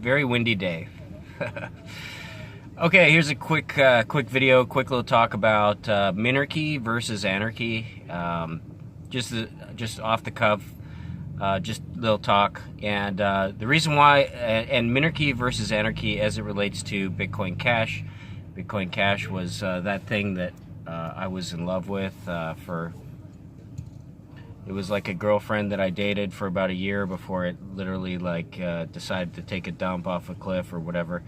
very windy day. Okay, here's a quick video, quick little talk about Minarchy versus Anarchy. Just off the cuff, just a little talk. And the reason why, and Minarchy versus Anarchy as it relates to BitcoinCash. BitcoinCash was that thing that I was in love with it was like a girlfriend that I dated for about a year before it literally decided to take a dump off a cliff or whatever.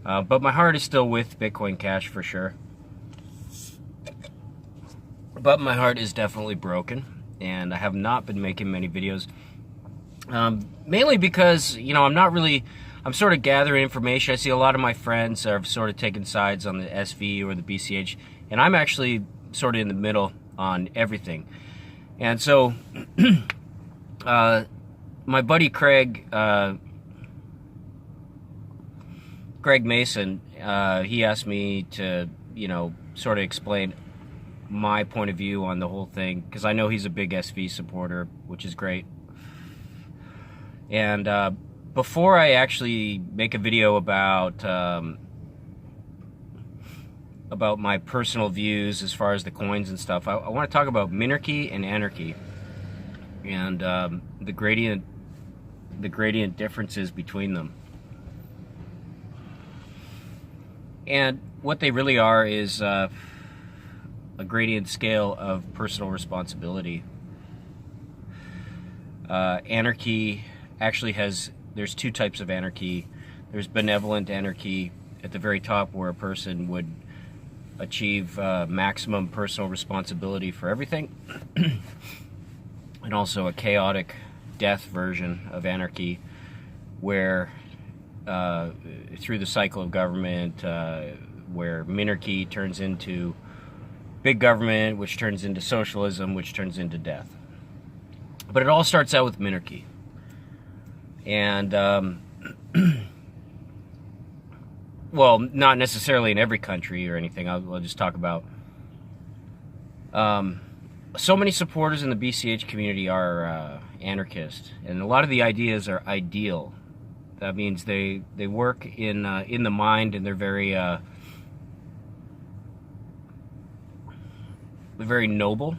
But my heart is still with BitcoinCash for sure. But my heart is definitely broken, and I have not been making many videos. Mainly because, I'm sort of gathering information. I see a lot of my friends are sort of taking sides on the SV or the BCH, and I'm actually sort of in the middle on everything. And so, my buddy Craig Mason, he asked me to, sort of explain my point of view on the whole thing, because I know he's a big SV supporter, which is great. And before I actually make a video about my personal views as far as the coins and stuff, I want to talk about Minarchy and Anarchy, and the gradient differences between them. And what they really are is a gradient scale of personal responsibility. Anarchy actually there's two types of anarchy. There's benevolent anarchy at the very top, where a person would achieve maximum personal responsibility for everything. And also a chaotic death version of anarchy, where through the cycle of government, where Minarchy turns into big government, which turns into socialism, which turns into death. But it all starts out with Minarchy. And, well, not necessarily in every country or anything. I'll just talk about... so many supporters in the BCH community are anarchist, and a lot of the ideas are ideal. That means they work in the mind, and they're very noble,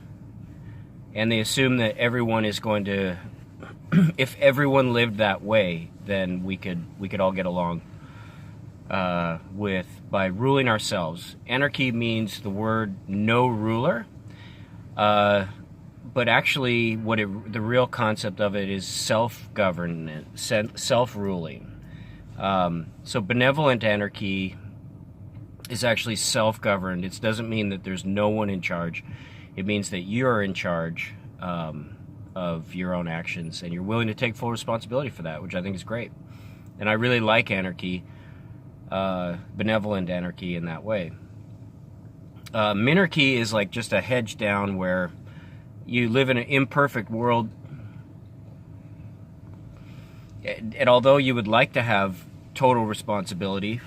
and they assume that everyone is going to, if everyone lived that way, then we could all get along by ruling ourselves. Anarchy means the word no ruler, but actually the real concept of it is self-government, self-ruling. So benevolent anarchy is actually self-governed. It doesn't mean that there's no one in charge. It means that you're in charge of your own actions, and you're willing to take full responsibility for that, which I think is great. And I really like anarchy, benevolent anarchy in that way. Minarchy is like just a hedge down, where you live in an imperfect world, and although you would like to have total responsibility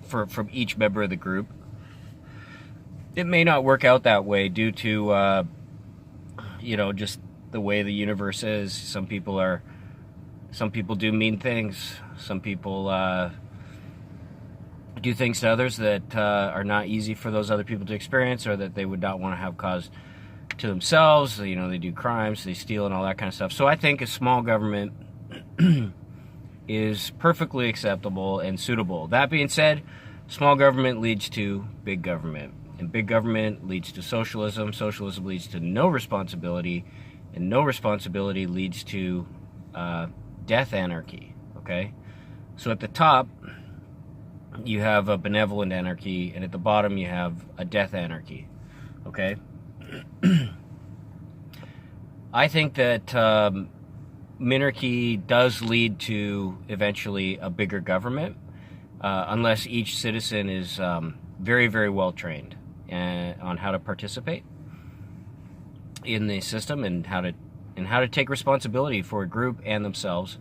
from each member of the group, it may not work out that way due to just the way the universe is. Some people do mean things. Some people do things to others that are not easy for those other people to experience, or that they would not want to have caused to themselves. They do crimes, they steal, and all that kind of stuff. So I think a small government is perfectly acceptable and suitable. That being said, small government leads to big government, and big government leads to socialism. Socialism leads to no responsibility, and no responsibility leads to death anarchy. Okay, so at the top you have a benevolent anarchy, and at the bottom you have a death anarchy. Okay. I think that Minarchy does lead to eventually a bigger government, unless each citizen is very, very well trained on how to participate in the system, and how to take responsibility for a group and themselves.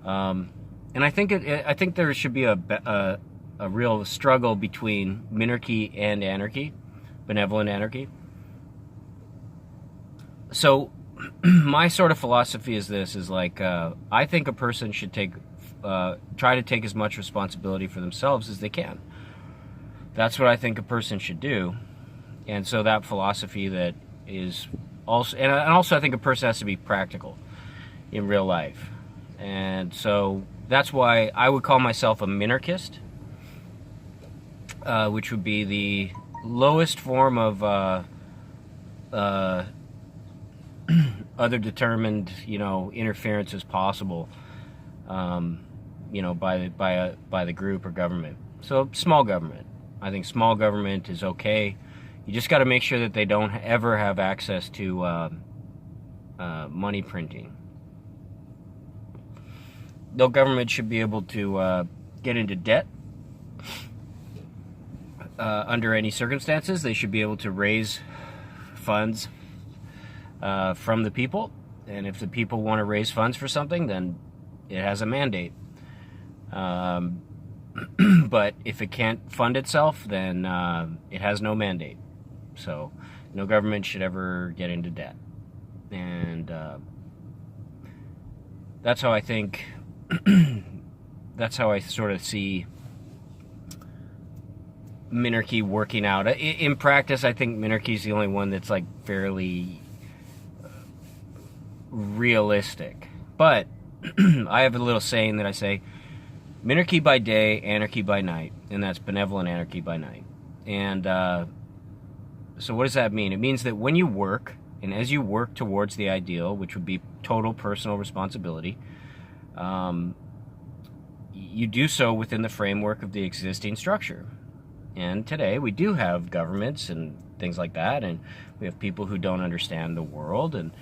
And I think there should be a real struggle between Minarchy and Anarchy, benevolent anarchy. So my sort of philosophy is this, I think a person should take try to take as much responsibility for themselves as they can. That's what I think a person should do. And so that philosophy that is also, and also I think a person has to be practical in real life. And so that's why I would call myself a minarchist, which would be the lowest form of other determined, interference as possible, by the group or government. So small government. I think small government is okay. You just got to make sure that they don't ever have access to money printing. No government should be able to get into debt under any circumstances. They should be able to raise funds from the people, and if the people want to raise funds for something, then it has a mandate. But if it can't fund itself, then it has no mandate. So no government should ever get into debt. And that's how I think, that's how I sort of see Minarchy working out. In practice, I think Minarchy is the only one that's like fairly realistic. But I have a little saying that I say, Minarchy by day, anarchy by night, and that's benevolent anarchy by night. And so what does that mean? It means that when you work, and as you work towards the ideal, which would be total personal responsibility, you do so within the framework of the existing structure. And today we do have governments and things like that, and we have people who don't understand the world, and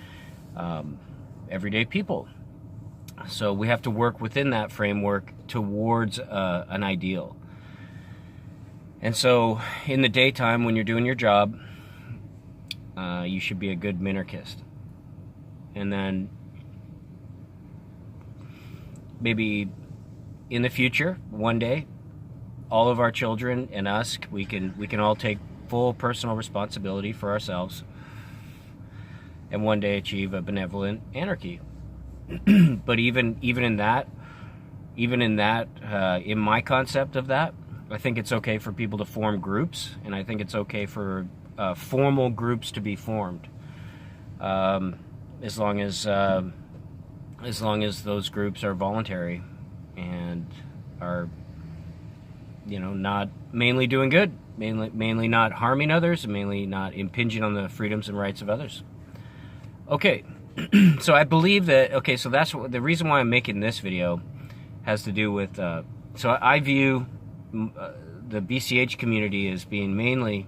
everyday people. So we have to work within that framework towards an ideal. And so in the daytime, when you're doing your job, you should be a good minarchist. And then maybe in the future, one day, all of our children and us, we can all take full personal responsibility for ourselves, and one day achieve a benevolent anarchy. But even in that, in my concept of that, I think it's okay for people to form groups, and I think it's okay for formal groups to be formed, as long as those groups are voluntary and are, not mainly doing good, mainly not harming others, and mainly not impinging on the freedoms and rights of others. Okay. So I believe that, so that's the reason why I'm making this video has to do with, so I view the BCH community as being mainly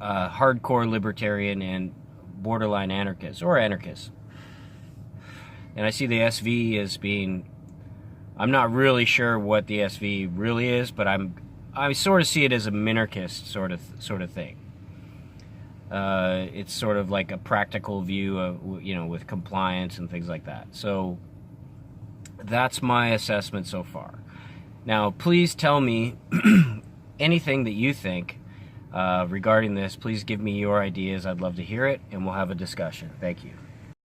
hardcore libertarian and borderline anarchists, or anarchists. And I see the SV as being, I'm not really sure what the SV really is, but I sort of see it as a minarchist sort of thing. It's sort of like a practical view of, with compliance and things like that. So that's my assessment so far. Now, please tell me anything that you think regarding this. Please give me your ideas. I'd love to hear it, and we'll have a discussion. Thank you.